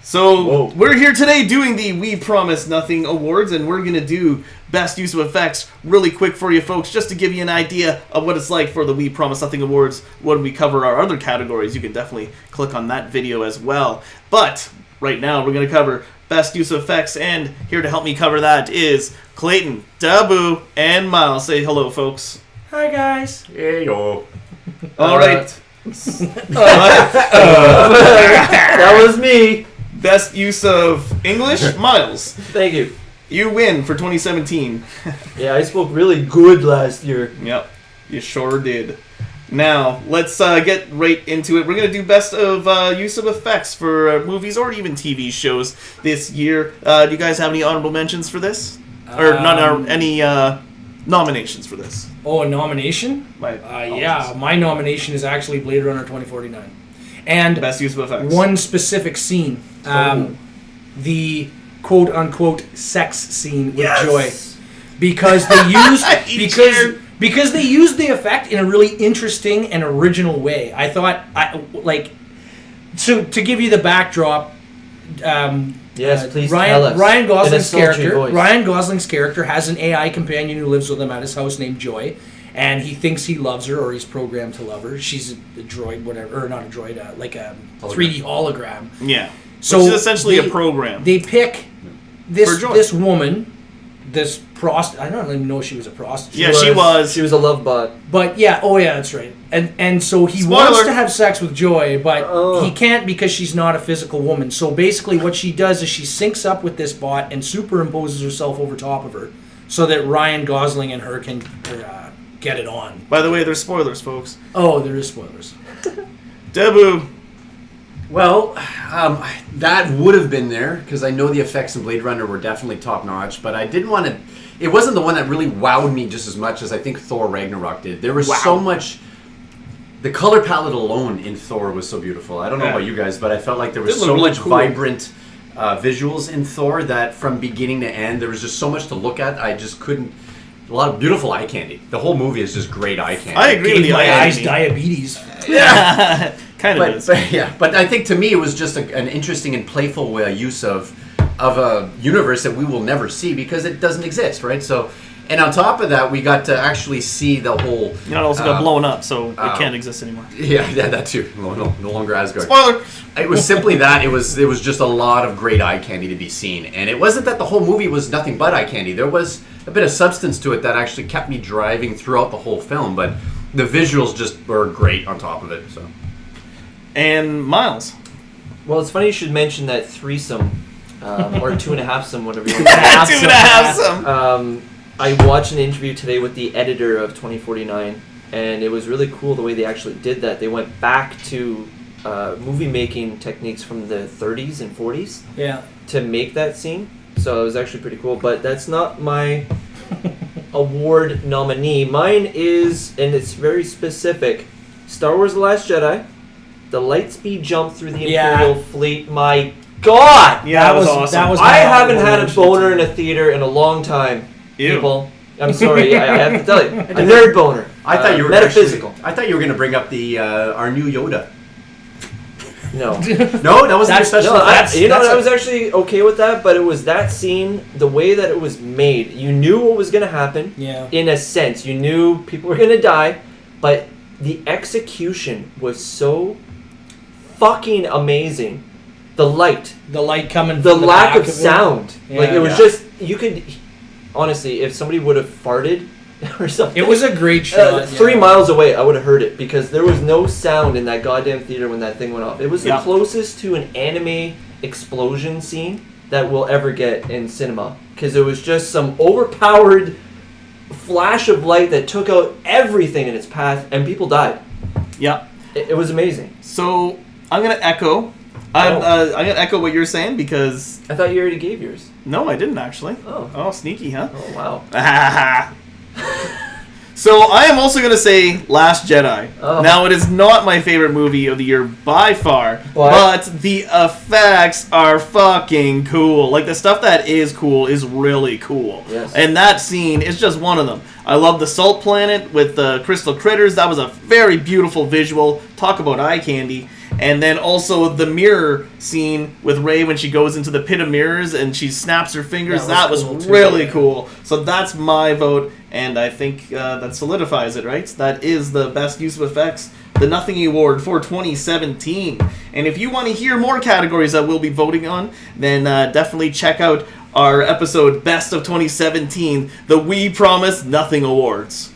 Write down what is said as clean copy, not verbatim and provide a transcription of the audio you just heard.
So, we're here today doing the We Promise Nothing Awards, and we're going to do Best Use of Effects really quick for you folks, just to give you an idea of what it's like for the We Promise Nothing Awards when we cover our other categories. You can definitely click on that video as well. But, right now, we're going to cover Best Use of Effects, and here to help me cover that is Clayton, Dabu, and Myles. Say hello, folks. Hi, guys. Hey, yo. All right. That was me. Best use of English, Myles. Thank you. You win for 2017. Yeah, I spoke really good last year. Yep, you sure did. Now, let's get right into it. We're going to do best of use of effects for movies or even TV shows this year. Do you guys have any honorable mentions for this? Or any nominations for this? Oh, a nomination? Yeah, my nomination is actually Blade Runner 2049. And best use of effects. One specific scene. The quote-unquote sex scene with Joy. Because they used... because they used the effect in a really interesting and original way. I thought... So, to give you the backdrop... Yes, please tell us. Ryan Gosling's character has an AI companion who lives with him at his house named Joy, and he thinks he loves her, or he's programmed to love her. She's a droid, whatever, or not a droid, like a 3D hologram. Yeah. So which is essentially a program. They pick this woman, this prostitute. I don't even know if she was a prostitute. Yeah, she was. She was a love bot. But yeah, that's right. And so he wants to have sex with Joy, but he can't because she's not a physical woman. So basically what she does is she syncs up with this bot and superimposes herself over top of her so that Ryan Gosling and her can get it on. By the way, there's spoilers, folks. Oh, there is spoilers. Dabu. Well, that would have been there, because I know the effects in Blade Runner were definitely top-notch, but I didn't want to... It wasn't the one that really wowed me just as much as I think Thor Ragnarok did. There was so much... The color palette alone in Thor was so beautiful. I don't know about you guys, but I felt like there was so much vibrant visuals in Thor that from beginning to end, there was just so much to look at. I just couldn't... A lot of beautiful eye candy. The whole movie is just great eye candy. I agree with the eye eyes candy. Diabetes. Yeah. Kind of is. But I think to me it was just an interesting and playful use of a universe that we will never see because it doesn't exist, right? So, and on top of that, we got to actually see the whole... You know, it also got blown up, so it can't exist anymore. Yeah, that too. No longer Asgard. Spoiler! It was simply that. It was just a lot of great eye candy to be seen. And it wasn't that the whole movie was nothing but eye candy. There was a bit of substance to it that actually kept me driving throughout the whole film, but the visuals just were great on top of it, so... And Myles. Well, it's funny you should mention that threesome, or 2.5-some, whatever you want to Two and a half some. I watched an interview today with the editor of 2049, and it was really cool the way they actually did that. They went back to movie-making techniques from the 30s and 40s to make that scene, so it was actually pretty cool. But that's not my award nominee. Mine is, and it's very specific, Star Wars The Last Jedi. The lightspeed jump through the Imperial fleet, my God! Yeah, that was awesome. I haven't had a boner in a theater in a long time, people. I'm sorry, I have to tell you. A nerd boner. I thought you were metaphysical. I thought you were going to bring up the our new Yoda. No. No, that wasn't your special effects. I was actually okay with that, but it was that scene, the way that it was made. You knew what was going to happen, in a sense. You knew people were going to die, but the execution was so fucking amazing. The light coming the from the lack back of sound. It was just, you could, honestly, if somebody would have farted or something, it was a great shot. 3 miles away I would have heard it, because there was no sound in that goddamn theater when that thing went off. It was the closest to an anime explosion scene that we'll ever get in cinema, because it was just some overpowered flash of light that took out everything in its path, and people died. Yep. It was amazing. So I'm gonna echo. I'm gonna echo what you're saying, because I thought you already gave yours. No, I didn't actually. Oh, sneaky, huh? Oh, wow. So I am also gonna say Last Jedi. Now, it is not my favorite movie of the year by far, but the effects are fucking cool. Like, the stuff that is cool is really cool. Yes. And that scene is just one of them. I love the Salt Planet with the crystal critters. That was a very beautiful visual. Talk about eye candy. And then also the mirror scene with Rey when she goes into the pit of mirrors and she snaps her fingers. That was cool too, really yeah. cool. So that's my vote, and I think that solidifies it, right? That is the best use of effects, the Nothingy Award for 2017. And if you want to hear more categories that we'll be voting on, then definitely check out our episode Best of 2017, the We Promise Nothing Awards.